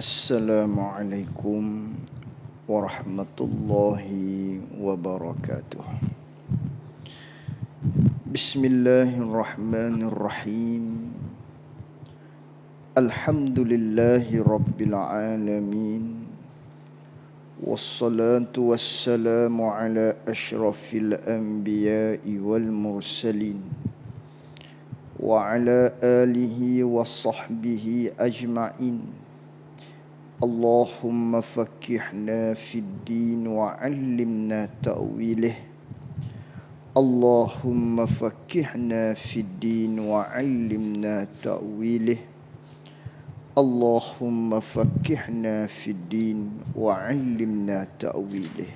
Assalamualaikum warahmatullahi wabarakatuh. Bismillahirrahmanirrahim. Alhamdulillahi rabbil alamin. Wassalatu wassalamu ala ashrafil anbiya'i wal mursalin wa ala alihi wa sahbihi ajma'in. Allahumma fakihna fid din wa 'allimna ta'wilih. Allahumma fakihna fid din wa 'allimna ta'wilih. Allahumma fakihna fid din wa 'allimna ta'wilih.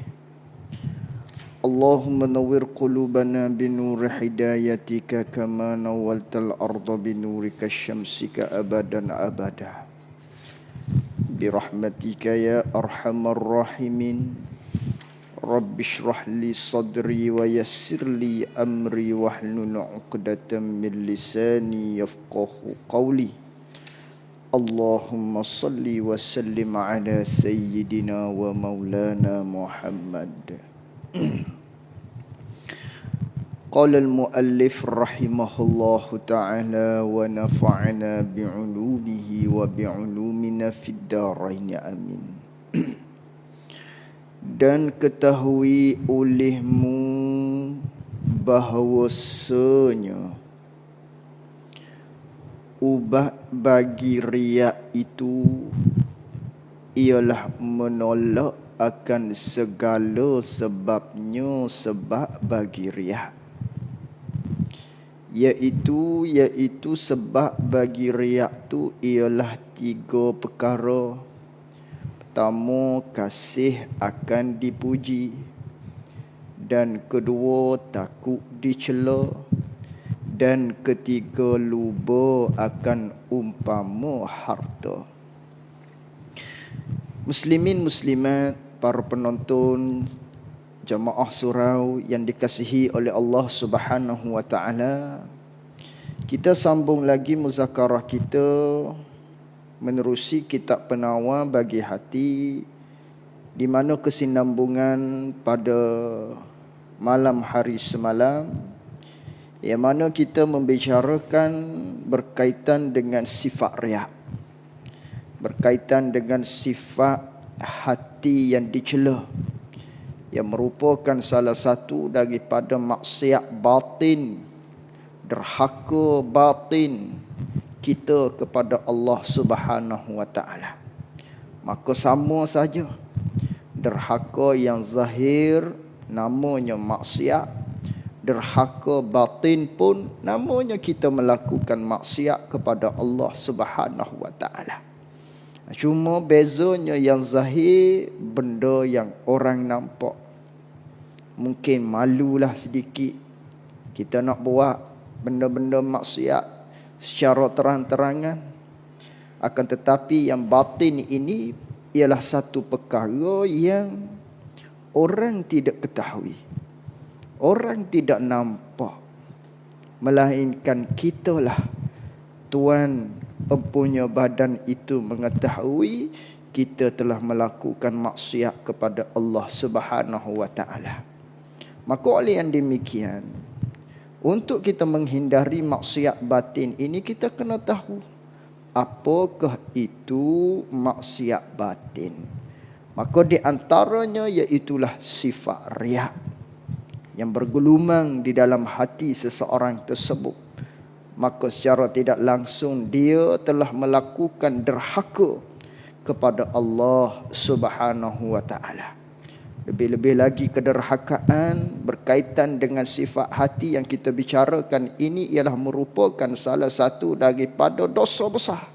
Allahumma nawwir qulubana binuri hidayatika kama nawwaltal arda binurika syamsika abadan abada. Birahmatika ya arhamar rahimin. Rabbi shrah li sadri wa yassir li amri wahlul 'uqdatam min lisani yafqahu qawli. Allahumma salli wa sallim ala sayyidina wa maulana Muhammad. Qala al-muallif rahimahullahu ta'ala wa nafa'ana bi'ulumihi wa bi'ulumina fid dharain amin. Dan ketahui olehmu bahawasanya ubat bagi riak itu ialah menolak akan segala sebabnya sebab bagi riak. Iaitu sebab bagi riak tu ialah 3 perkara. Pertama, kasih akan dipuji. Dan kedua, takut dicela. Dan ketiga, luba akan umpama harta. Muslimin muslimat, para penonton jamaah surau yang dikasihi oleh Allah Subhanahu wa taala. Kita sambung lagi muzakarah kita menerusi kitab Penawar bagi Hati, di mana kesinambungan pada malam hari semalam, yang mana kita membicarakan berkaitan dengan sifat riak, berkaitan dengan sifat hati yang dicela, yang merupakan salah satu daripada maksiat batin, derhaka batin kita kepada Allah Subhanahu wa taala. Maka sama saja, derhaka yang zahir namanya maksiat, derhaka batin pun namanya kita melakukan maksiat kepada Allah Subhanahu wa taala. Cuma bezanya yang zahir, benda yang orang nampak. Mungkin malulah sedikit kita nak buat benda-benda maksiat secara terang-terangan. Akan tetapi yang batin ini ialah satu perkara yang orang tidak ketahui, orang tidak nampak, melainkan kitalah, Tuan empunya badan itu, mengetahui kita telah melakukan maksiat kepada Allah Subhanahu wa taala. Maka oleh yang demikian, untuk kita menghindari maksiat batin ini, kita kena tahu apakah itu maksiat batin. Maka di antaranya iaitulah sifat riak yang bergelumang di dalam hati seseorang tersebut. Maka secara tidak langsung dia telah melakukan derhaka kepada Allah Subhanahu wa taala. Lebih-lebih lagi kederhakaan berkaitan dengan sifat hati yang kita bicarakan ini ialah merupakan salah satu daripada dosa besar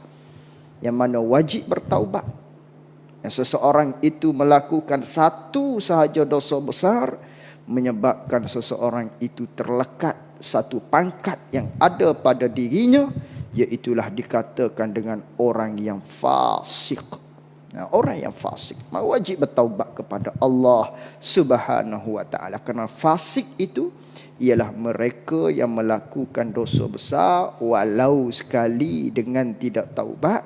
yang mana wajib bertaubat. Yang seseorang itu melakukan satu sahaja dosa besar menyebabkan seseorang itu terlekat satu pangkat yang ada pada dirinya, iaitulah dikatakan dengan orang yang fasik. Orang yang fasik wajib bertaubat kepada Allah Subhanahu wa taala, kerana fasik itu ialah mereka yang melakukan dosa besar walau sekali dengan tidak taubat,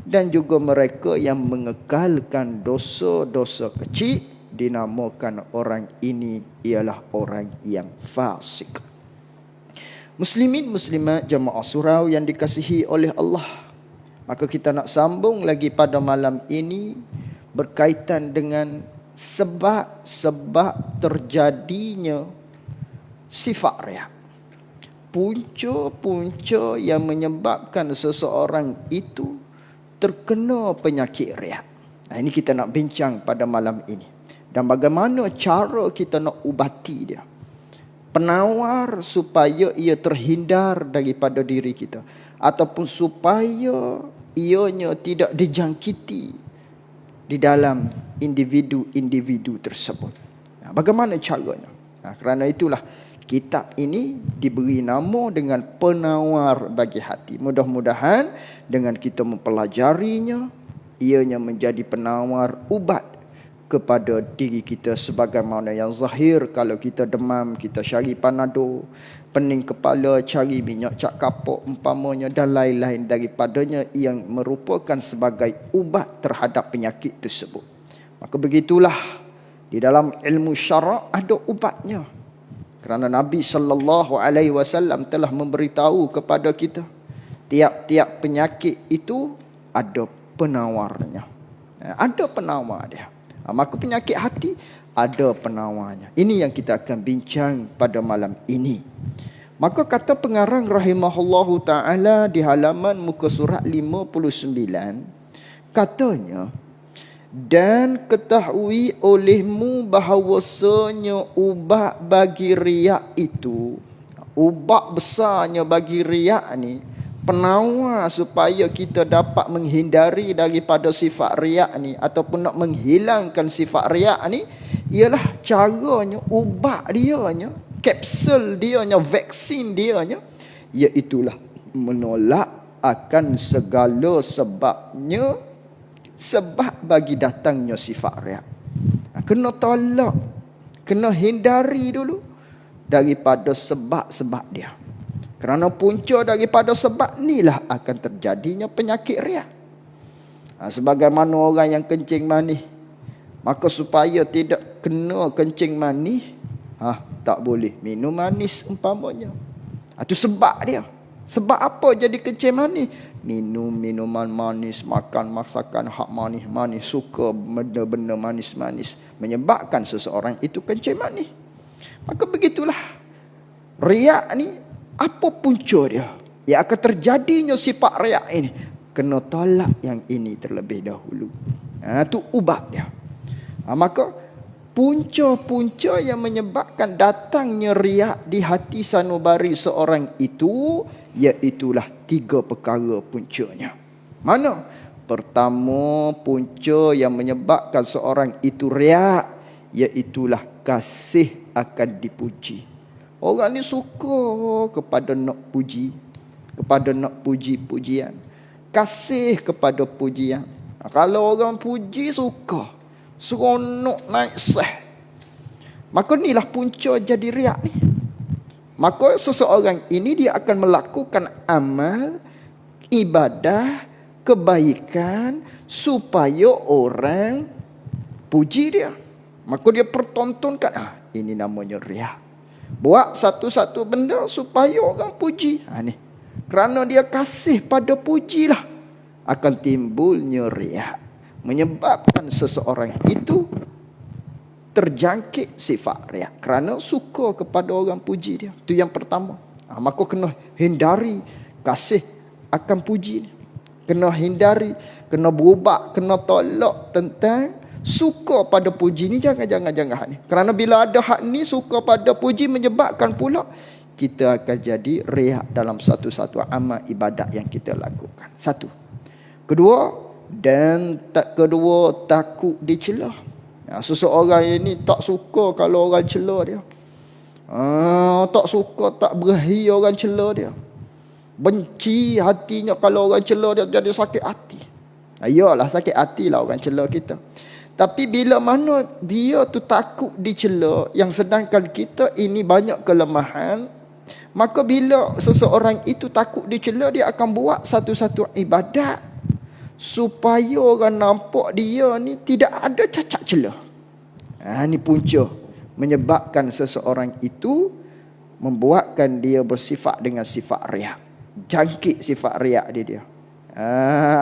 dan juga mereka yang mengekalkan dosa-dosa kecil dinamakan orang ini ialah orang yang fasik. Muslimin muslimat jemaah surau yang dikasihi oleh Allah, maka kita nak sambung lagi pada malam ini berkaitan dengan sebab-sebab terjadinya sifat riya. Punca-punca yang menyebabkan seseorang itu terkena penyakit riya. Ini kita nak bincang pada malam ini. Dan bagaimana cara kita nak ubati dia. Penawar supaya ia terhindar daripada diri kita. Ataupun supaya ianya tidak dijangkiti di dalam individu-individu tersebut. Bagaimana caranya? Kerana itulah kitab ini diberi nama dengan penawar bagi hati. Mudah-mudahan dengan kita mempelajarinya, ianya menjadi penawar ubat kepada diri kita. Sebagaimana yang zahir, kalau kita demam, kita cari panado, pening kepala, cari minyak cak kapuk umpamanya, dan lain-lain daripadanya yang merupakan sebagai ubat terhadap penyakit tersebut. Maka begitulah, di dalam ilmu syarak ada ubatnya. Kerana Nabi SAW telah memberitahu kepada kita, tiap-tiap penyakit itu ada penawarnya. Ada penawar dia. Maka penyakit hati ada penawarnya. Ini yang kita akan bincang pada malam ini. Maka kata pengarang rahimahullahu ta'ala di halaman muka surat 59, katanya, dan ketahui olehmu bahawasanya ubat bagi riak itu, ubat besarnya bagi riak ni, penawar supaya kita dapat menghindari daripada sifat riak ni ataupun nak menghilangkan sifat riak ni, ialah caranya, ubat dianya, kapsul dianya, vaksin dianya, iaitulah menolak akan segala sebabnya, sebab bagi datangnya sifat riak. Kena tolak, kena hindari dulu daripada sebab-sebab dia. Kerana punca daripada sebab inilah akan terjadinya penyakit riak. Sebagaimana orang yang kencing manis, maka supaya tidak kena kencing manis, tak boleh minum manis umpamanya. Itu sebab dia. Sebab apa jadi kencing manis? Minum minuman manis, makan masakan hak manis-manis, suka benda-benda manis-manis, menyebabkan seseorang itu kencing manis. Maka begitulah, riak ni, apa punca dia? Yang akan terjadinya sifat riak ini, kena tolak yang ini terlebih dahulu. Itu ubat dia. Maka punca-punca yang menyebabkan datangnya riak di hati sanubari seorang itu, iaitulah 3 perkara puncanya. Mana? Pertama, punca yang menyebabkan seorang itu riak, iaitulah kasih akan dipuji. Orang ni suka kepada nak puji, kepada nak puji-pujian, kasih kepada pujian. Kalau orang puji, suka, seronok, naik seh. Maka inilah punca jadi riak ni. Maka seseorang ini dia akan melakukan amal, ibadah, kebaikan supaya orang puji dia. Maka dia pertontonkan, ini namanya riak. Buat satu-satu benda supaya orang puji. Ni. Kerana dia kasih pada pujilah, akan timbulnya riak. Menyebabkan seseorang itu terjangkit sifat riak kerana suka kepada orang puji dia. Itu yang pertama. Maka kena hindari kasih akan puji. Kena hindari, kena berubah, kena tolak tentang suka pada puji ni. Jangan ni. Kerana bila ada hak ni, suka pada puji, menyebabkan pula kita akan jadi riak dalam satu-satu amal ibadat yang kita lakukan. Satu. Kedua, takut dicelah. Seseorang ini tak suka kalau orang cela dia. Tak suka, tak berahi orang cela dia. Benci hatinya kalau orang cela dia, jadi sakit hati. Yalah, sakit hatilah orang cela kita. Tapi bila mana dia tu takut dicela, yang sedangkan kita ini banyak kelemahan, maka bila seseorang itu takut dicela, dia akan buat satu-satu ibadat supaya orang nampak dia ni tidak ada cacat celah. Ni punca menyebabkan seseorang itu membuatkan dia bersifat dengan sifat riak. Jangkit sifat riak dia.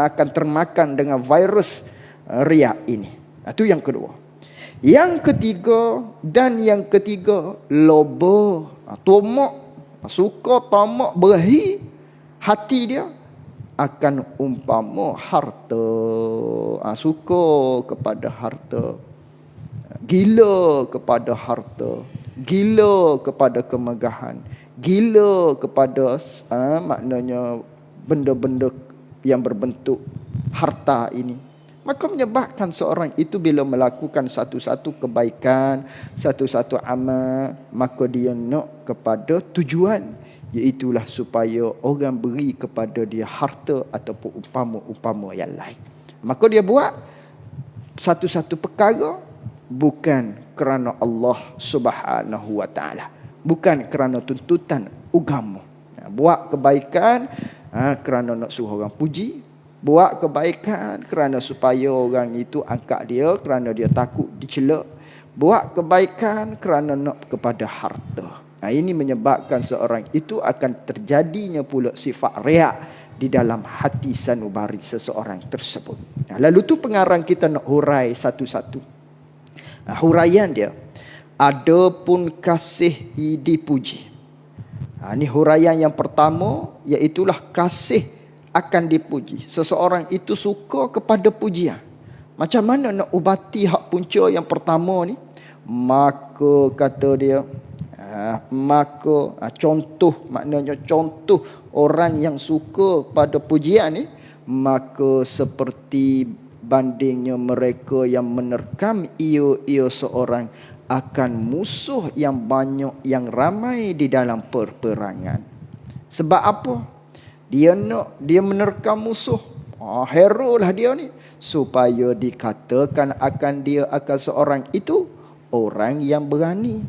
Akan termakan dengan virus riak ini. Itu yang kedua. Yang ketiga, loba, tamak, suka tamak berahi hati dia akan umpama harta. Suka kepada harta, gila kepada harta, gila kepada kemegahan, gila kepada maknanya benda-benda yang berbentuk harta ini. Maka menyebabkan seorang itu bila melakukan satu-satu kebaikan, satu-satu amal, maka dia nak kepada tujuan, iaitulah supaya orang beri kepada dia harta ataupun umpama yang lain. Maka dia buat satu-satu perkara bukan kerana Allah Subhanahu wa taala, bukan kerana tuntutan agama. Buat kebaikan kerana nak suruh orang puji, buat kebaikan kerana supaya orang itu angkat dia, kerana dia takut dicela, buat kebaikan kerana nak kepada harta. Ini menyebabkan seorang itu akan terjadinya pula sifat riak di dalam hati sanubari seseorang tersebut. Lalu tu pengarang kita nak hurai satu-satu. Huraian dia, adapun kasih dipuji. Ini huraian yang pertama, iaitulah kasih akan dipuji. Seseorang itu suka kepada pujian. Macam mana nak ubati hak punca yang pertama ni? Maka kata dia, contoh, maknanya contoh orang yang suka pada pujian ni, maka seperti bandingnya mereka yang menerkam ia seorang akan musuh yang banyak, yang ramai di dalam perperangan. Sebab apa? Dia menerkam musuh. Hero lah dia ni, supaya dikatakan akan dia akan seorang itu orang yang berani.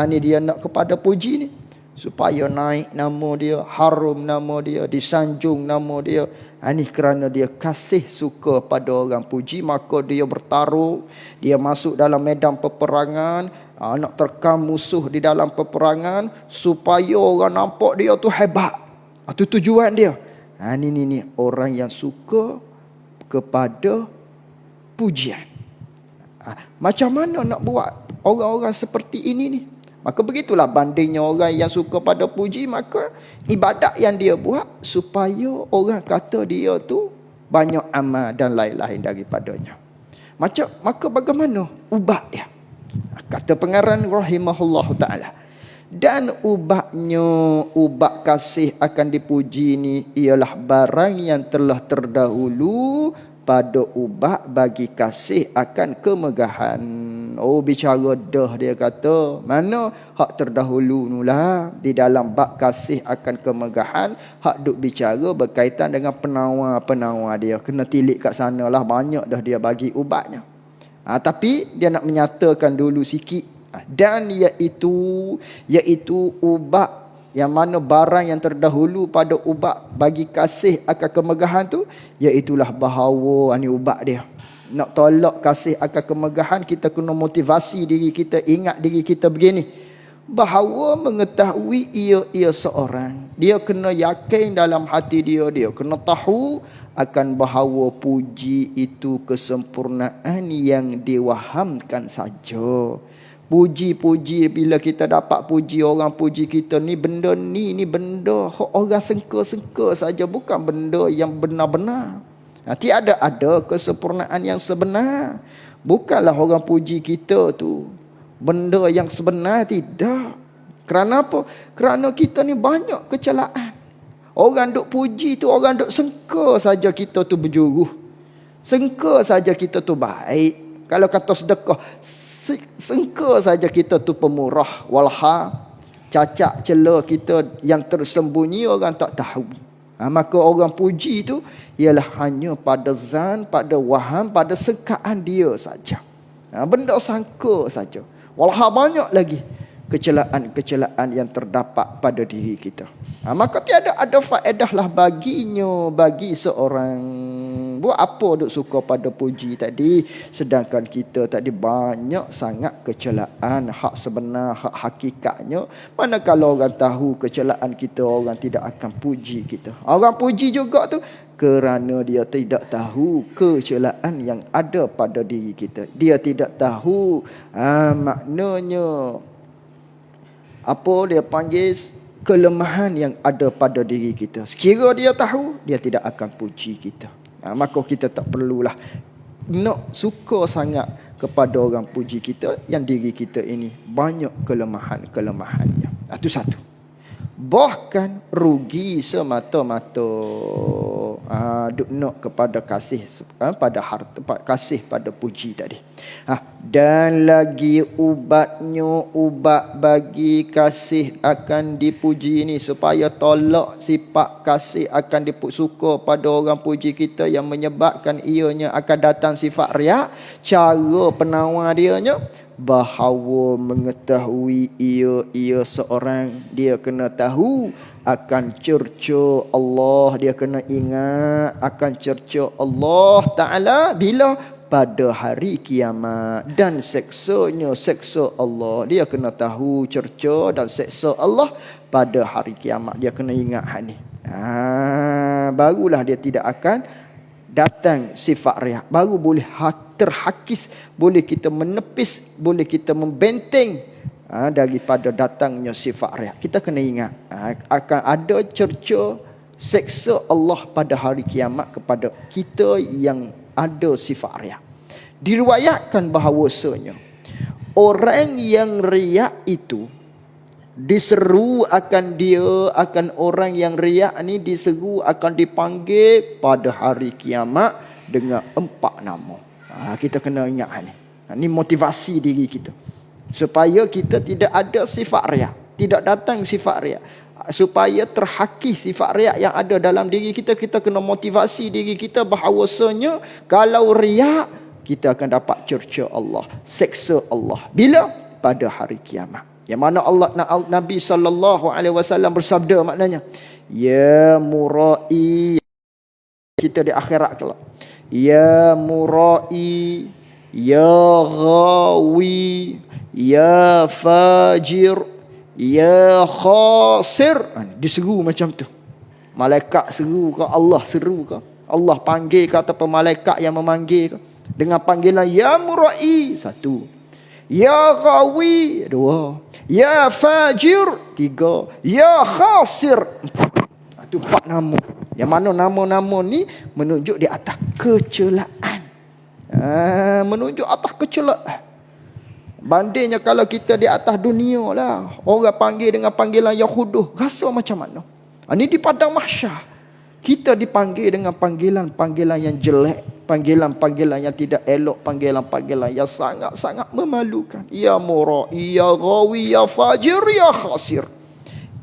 Ni dia nak kepada puji ni, supaya naik nama dia, harum nama dia, disanjung nama dia. Ni kerana dia kasih suka pada orang puji, maka dia bertaruh, dia masuk dalam medan peperangan, nak terkam musuh di dalam peperangan, supaya orang nampak dia tu hebat. Itu tujuan dia. Ni orang yang suka kepada pujian. Macam mana nak buat orang-orang seperti ini ni? Maka begitulah bandingnya orang yang suka pada puji, maka ibadat yang dia buat supaya orang kata dia tu banyak amal dan lain-lain daripadanya. Maka bagaimana ubat dia? Kata pengarang rahimahullah ta'ala, dan ubat kasih akan dipuji ni ialah barang yang telah terdahulu pada ubat bagi kasih akan kemegahan. Bicara dah dia kata, mana hak terdahulu nulah di dalam bab kasih akan kemegahan, hak duk bicara berkaitan dengan penawar dia. Kena tilik kat sana lah, banyak dah dia bagi ubatnya. Tapi dia nak menyatakan dulu sikit. Dan iaitu ubat yang mana barang yang terdahulu pada ubat bagi kasih akan kemegahan tu, iaitulah bahawa ni ubat dia. Nak tolak kasih akan kemegahan, kita kena motivasi diri kita, ingat diri kita begini, bahawa mengetahui ia seorang, dia kena yakin dalam hati dia kena tahu akan bahawa puji itu kesempurnaan yang diwahamkan saja. Puji-puji, bila kita dapat puji, orang puji kita, ni benda orang sengka-sengka saja, bukan benda yang benar-benar. Tiada ada kesempurnaan yang sebenar. Bukanlah orang puji kita tu benda yang sebenar, tidak. Kerana apa? Kerana kita ni banyak kecelaan. Orang duk puji tu, orang duk sengka saja kita tu berjuruh, sengka saja kita tu baik. Kalau kata sedekah, sengka saja kita tu pemurah. Walha, cacat celah kita yang tersembunyi orang tak tahu. Maka orang puji tu ialah hanya pada zan, pada waham, pada sangkaan dia saja. Benda sangka saja. Walha banyak lagi kecelaan-kecelaan yang terdapat pada diri kita. Maka tiada ada faedah lah baginya, bagi seorang Buat apa duk suka pada puji tadi, sedangkan kita tadi banyak sangat kecelaan hak sebenar, hak hakikatnya. Mana kalau orang tahu kecelaan kita, orang tidak akan puji kita. Orang puji juga tu kerana dia tidak tahu kecelaan yang ada pada diri kita. Dia tidak tahu maknanya apa dia panggil kelemahan yang ada pada diri kita. Sekira dia tahu, dia tidak akan puji kita. Maka kita tak perlulah nak suka sangat kepada orang puji kita yang diri kita ini banyak kelemahan-kelemahannya. Itu satu. Bahkan rugi semata-mata duk nak kepada kasih pada harta, kasih pada puji tadi. Dan lagi ubat bagi kasih akan dipuji ini, supaya tolak sifat kasih akan suka pada orang puji kita yang menyebabkan ianya akan datang sifat riak. Cara penawar dianya, bahawa mengetahui ia seorang, dia kena tahu akan cerca Allah, dia kena ingat akan cerca Allah Ta'ala bila pada hari kiamat dan seksanya seksa Allah. Dia kena tahu cerca dan seksa Allah pada hari kiamat. Dia kena ingat hal ni. Barulah dia tidak akan datang sifat riak. Baru boleh terhakis, boleh kita menepis, boleh kita membenteng daripada datangnya sifat riak. Kita kena ingat akan ada cerca seksa Allah pada hari kiamat kepada kita yang ada sifat riak. Diriwayatkan bahawasanya orang yang riak itu diseru akan orang yang riak ni diseru akan dipanggil pada hari kiamat dengan 4 nama. Kita kena ingat ni. Ni motivasi diri kita supaya kita tidak ada sifat riak, tidak datang sifat riak. Supaya terhakis sifat riak yang ada dalam diri kita, kita kena motivasi diri kita bahawasanya kalau riak, kita akan dapat cerca Allah, seksa Allah. Bila? Pada hari kiamat. Yang mana Nabi SAW bersabda maknanya, ya murai, kita di akhirat kelak, ya murai, ya ghawi, ya fajir, ya khasir. Diseru macam tu. Malaikat seru ke, Allah seru ke, Allah panggil ke, ataupun malaikat yang memanggil ke, dengan panggilan ya murai, 1, ya ghawi, 2, ya fajir, 3, ya khasir, 4. Itu 4 nama. Yang mana nama-nama ni menunjuk di atas kecelaan. Menunjuk atas kecelaan. Bandingnya kalau kita di atas dunia lah, orang panggil dengan panggilan yang huduh, rasa macam mana? Ini di padang mahsyar, kita dipanggil dengan panggilan-panggilan yang jelek, panggilan-panggilan yang tidak elok, panggilan-panggilan yang sangat-sangat memalukan. Ya mura, ya ghawi, ya fajir, ya khasir.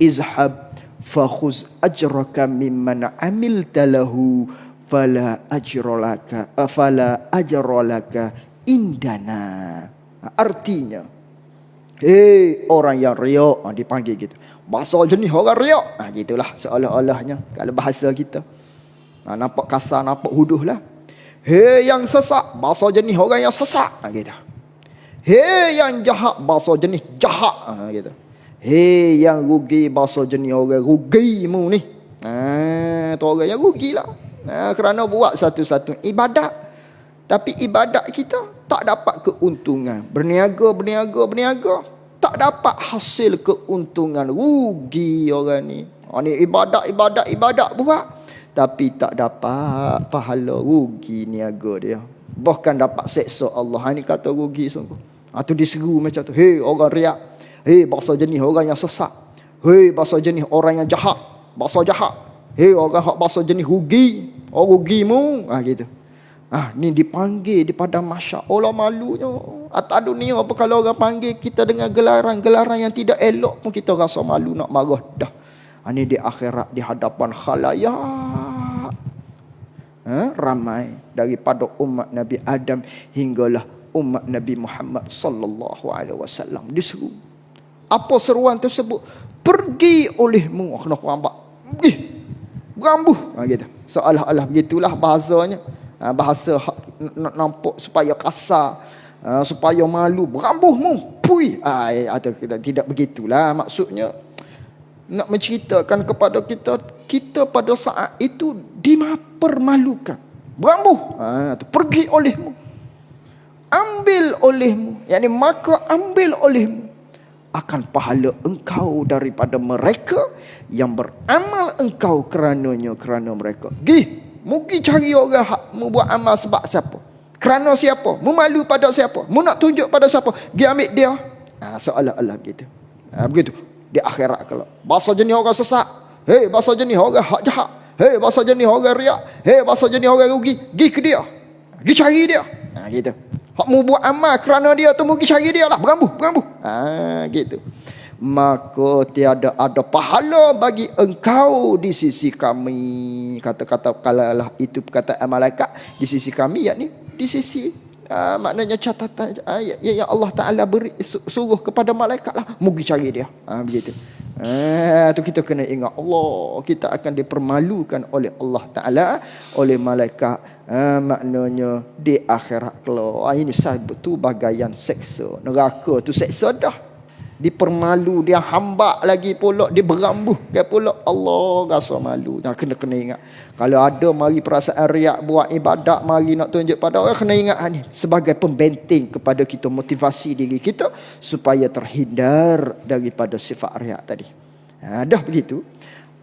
Izhab fakhuz ajraka mimman amilta lahu fala ajrolaka indana. Artinya, hei orang yang riak, dipanggil gitu. Bahasa jenis orang riak, gitulah seolah-olahnya kalau bahasa kita. Nampak kasar, nampak huduh lah. Hei yang sesak, bahasa jenis orang yang sesak, gitu. Hei yang jahat, bahasa jenis jahat, gitu. Hei yang rugi, bahasa jenis orang rugimu ni. Tu orang yang rugilah. Kerana buat satu-satu ibadat, tapi ibadat kita tak dapat keuntungan. Berniaga, tak dapat hasil keuntungan. Rugi orang ni. Ni ibadat buat, tapi tak dapat pahala. Rugi niaga dia. Bahkan dapat seksa Allah. Ni kata rugi sungguh. Tu diseru macam tu. Hei orang riak. Hei bahasa jenis orang yang sesat. Hei bahasa jenis orang yang jahat. Bahasa jahat. Hei orang hak bahasa jenis rugi. Rugimu. Gitu. Ni dipanggil di padang mahsyar. Allah malunya. Atas dunia apa kalau orang panggil kita dengan gelaran-gelaran yang tidak elok pun kita rasa malu nak marah dah. Ni di akhirat di hadapan khalayak. Ramai daripada umat Nabi Adam hinggalah umat Nabi Muhammad sallallahu alaihi wasallam diseru. Apa seruan tersebut? Pergi olehmu. Kena perambat. Pergi. Berambuh. Gitu. Seolah-olah begitulah bahasanya. Bahasa nak nampak supaya kasar, supaya malu, berambuh mu, pui. Atau tidak begitulah maksudnya. Nak menceritakan kepada kita, kita pada saat itu dipermalukan, berambuh, pergi olehmu, ambil olehmu, yakni maka ambil olehmu akan pahala engkau daripada mereka yang beramal engkau kerana mereka. Mugi cari orang hak mu buat amal sebab siapa? Kerana siapa? Mu malu pada siapa? Mu nak tunjuk pada siapa? Gi ambil dia. Seolah-olah gitu. Begitu. Di akhirat kalau bahasa jenis orang sesat, bahasa jenis orang hak jahat, bahasa jenis orang riak, bahasa jenis orang rugi, gi ke dia, gi cari dia. Gitu. Hak mu buat amal kerana dia tu, mu gi cari dia lah, berambuh. Gitu. Maka tiada ada pahala bagi engkau di sisi kami. Kata-kata kalalah itu perkataan malaikat di sisi kami, yakni di sisi maknanya catatan yang Allah Ta'ala beri, suruh kepada malaikat lah, mugi cari dia. Begitu. Tu kita kena ingat Allah, kita akan dipermalukan oleh Allah Ta'ala, oleh malaikat, maknanya di akhirat kelak. Ini betul bagaian seksa. Neraka tu seksa dah, dipermalu, dia hambak lagi pula, dia berambuh ke pula. Allah rasa malu. Kena ingat. Kalau ada mari perasaan riak buat ibadat, mari nak tunjuk pada orang, kena ingat ni sebagai pembenteng kepada kita, motivasi diri kita supaya terhindar daripada sifat riak tadi. Dah begitu.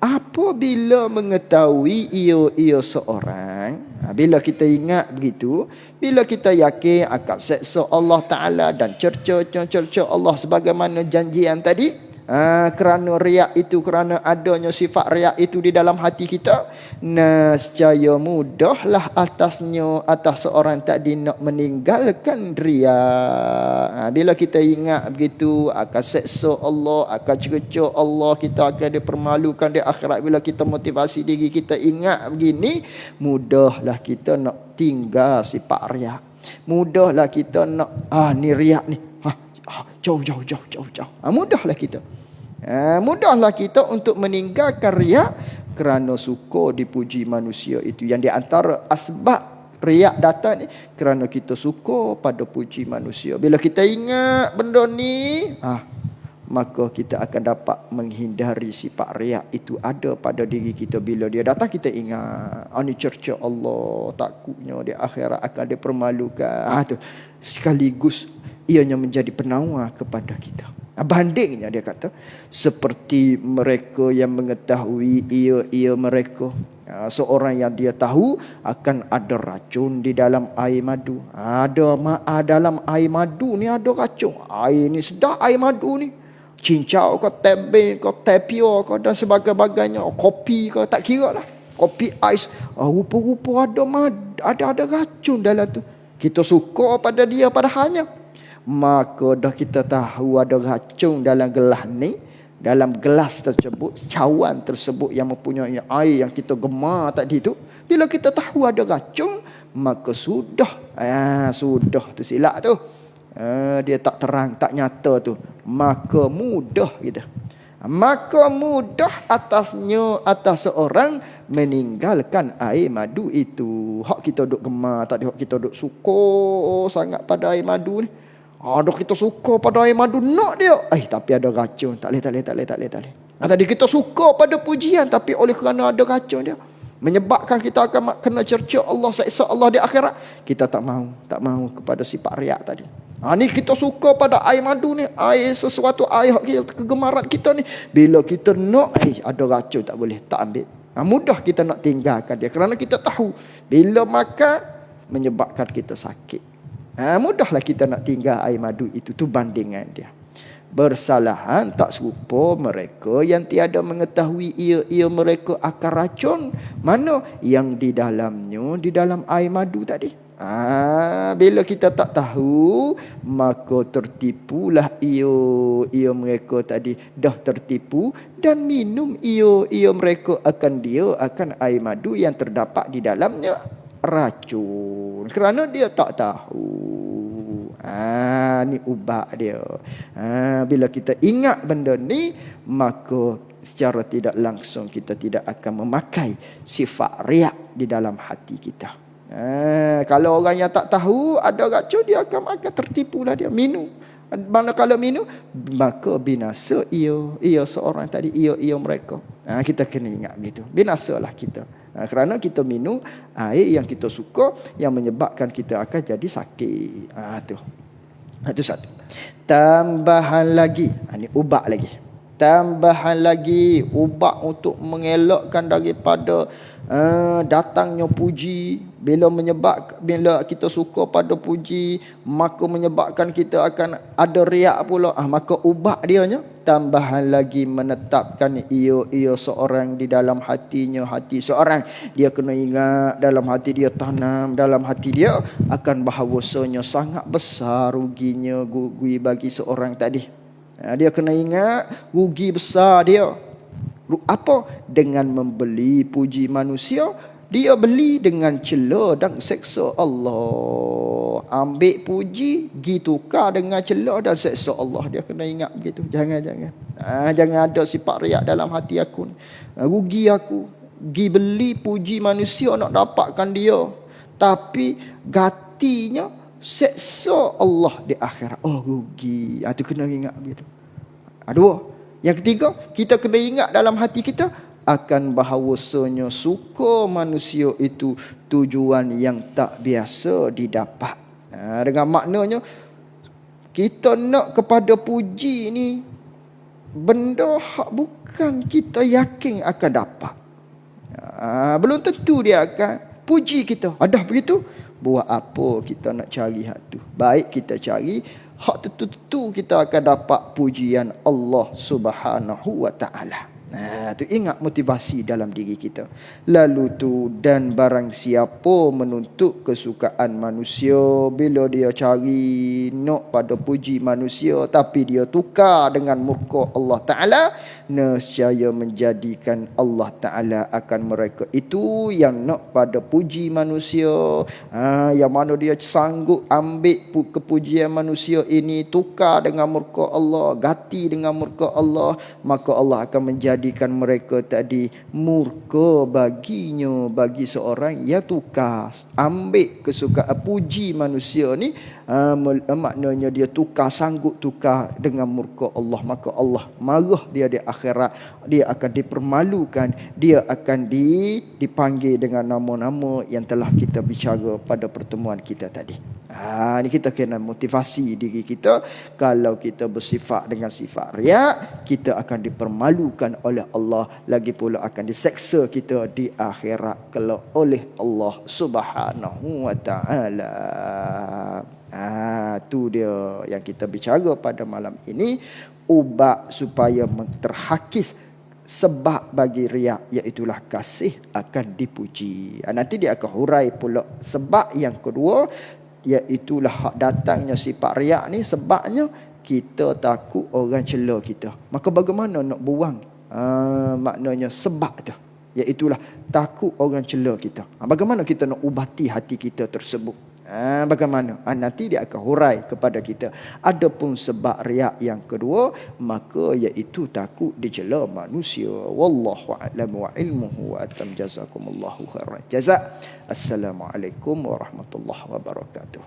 Apabila mengetahui ia seorang, bila kita ingat begitu, bila kita yakin akan seksa Allah Ta'ala dan cerca Allah sebagaimana janjian tadi, kerana riak itu, kerana adanya sifat riak itu di dalam hati kita, nescaya mudahlah atas seorang tadi nak meninggalkan riak. Bila kita ingat begitu, akan seksa Allah, akan cerca Allah, kita akan dipermalukan di akhirat. Bila kita motivasi diri kita ingat begini, mudahlah kita nak tinggal sifat riak. Mudahlah kita nak ni riak ni, jauh. Mudahlah kita. Mudahlah kita untuk meninggalkan riak kerana suka dipuji manusia itu. Yang di antara asbab riak datang ni kerana kita suka pada puji manusia. Bila kita ingat benda ni, maka kita akan dapat menghindari sifat riak itu ada pada diri kita. Bila dia datang, kita ingat, ni cerca Allah, takutnya di akhirat akan dipermalukan. Tu sekaligus ianya menjadi penawar kepada kita. Bandingnya dia kata, seperti mereka yang mengetahui ia mereka, seorang yang dia tahu akan ada racun di dalam air madu. Dalam air madu ni ada racun. Air ni sedap, air madu ni. Cincau ke, tembe ke, tapio ke dan sebagainya, kopi ke, tak kira lah. Kopi ais, rupa-rupa ada racun dalam tu. Kita suka pada dia padahalnya. Maka dah kita tahu ada racun dalam gelas ni, dalam gelas tersebut, cawan tersebut yang mempunyai air yang kita gemar tadi tu. Bila kita tahu ada racun, maka sudah tu silap tu. Dia tak terang, tak nyata tu. Maka mudah kita. Maka mudah atas seorang meninggalkan air madu itu. Hak kita duk gemar tadi, hak kita duk suka sangat pada air madu ni. Kita suka pada air madu, nak dia. Tapi ada racun. Tak boleh. Tadi kita suka pada pujian, tapi oleh kerana ada racun dia, menyebabkan kita akan kena cerca Allah, seksa Allah di akhirat. Kita tak mahu kepada sifat riak tadi. Ni kita suka pada air madu ni, air sesuatu air kegemaran kita ni. Bila kita nak, ada racun, tak boleh, tak ambil. Mudah kita nak tinggalkan dia kerana kita tahu bila makan menyebabkan kita sakit. Mudahlah kita nak tinggal air madu itu. Tu bandingan dia. Bersalahan tak serupa mereka yang tiada mengetahui ia mereka akan racun mana yang di dalamnya, di dalam air madu tadi. Bila kita tak tahu, maka tertipulah ia mereka tadi, dah tertipu dan minum ia mereka akan air madu yang terdapat di dalamnya racun kerana dia tak tahu. Ni ubat dia. Bila kita ingat benda ni, maka secara tidak langsung kita tidak akan memakai sifat riak di dalam hati kita. Kalau orang yang tak tahu ada racun, dia akan tertipulah, dia minum. Manakala minum, maka binasa ia seorang tadi, ia mereka. Kita kena ingat gitu. Binasalah kita. Kerana kita minum air yang kita suka, yang menyebabkan kita akan jadi sakit. Itu satu. Tambahan lagi, ini ubat lagi. Tambahan lagi ubat untuk mengelakkan daripada datangnya puji. Bila kita suka pada puji, maka menyebabkan kita akan ada riak pula. Maka ubat dianya tambahan lagi menetapkan ia seorang di dalam hati seorang. Dia kena ingat dalam hati dia, tanam dalam hati dia akan bahawasanya sangat besar ruginya bagi seorang tadi. Dia kena ingat rugi besar dia. Apa? Dengan membeli puji manusia. Dia beli dengan cela dan seksa Allah. Ambil puji, pergi tukar dengan cela dan seksa Allah. Dia kena ingat begitu. Jangan. Jangan ada sifat riak dalam hati aku. Rugi aku. Pergi beli puji manusia nak dapatkan dia. Tapi gatinya seksa Allah di akhirat. Rugi. Itu kena ingat begitu. Dua. Yang ketiga, kita kena ingat dalam hati kita akan bahawasanya suka manusia itu tujuan yang tak biasa didapat. Dengan maknanya kita nak kepada puji ni benda hak bukan kita yakin akan dapat. Belum tentu dia akan puji kita. Ada begitu? Buat apa kita nak cari hak tu? Baik kita cari hak tentu kita akan dapat pujian Allah Subhanahu wa taala. Tu ingat motivasi dalam diri kita. Lalu tu, dan barang siapa menuntut kesukaan manusia, bila dia cari nak pada puji manusia tapi dia tukar dengan murka Allah Ta'ala, nescaya menjadikan Allah Ta'ala akan mereka itu yang nak pada puji manusia, yang mana dia sanggup ambil kepujian manusia ini tukar dengan murka Allah, ganti dengan murka Allah, maka Allah akan menjadikan mereka tadi murka baginya, bagi seorang yang tukar ambil kesukaan puji manusia ni. Maknanya dia sanggup tukar dengan murka Allah, maka Allah marah dia di akhirat. Dia akan dipermalukan, dia akan dipanggil dengan nama-nama yang telah kita bicara pada pertemuan kita tadi. Ini kita kena motivasi diri kita. Kalau kita bersifat dengan sifat riak, kita akan dipermalukan oleh Allah, lagi pula akan diseksa kita di akhirat kalau oleh Allah Subhanahu wa taala. Tu dia yang kita bicara pada malam ini, ubat supaya terhakis sebab bagi riak, iaitulah kasih akan dipuji. Nanti dia akan hurai pula sebab yang kedua, iaitulah hak datangnya sifat riak ni sebabnya kita takut orang cela kita. Maka bagaimana nak buang maknanya sebab tu, iaitulah takut orang cela kita. Bagaimana kita nak ubati hati kita tersebut? Bagaimana? Nanti dia akan hurai kepada kita. Adapun sebab riak yang kedua, maka iaitu takut dicela manusia. Wallahu a'lam wa ilmuhu wa atam. Jazakumullahu khairan jazak. Assalamualaikum warahmatullahi wabarakatuh.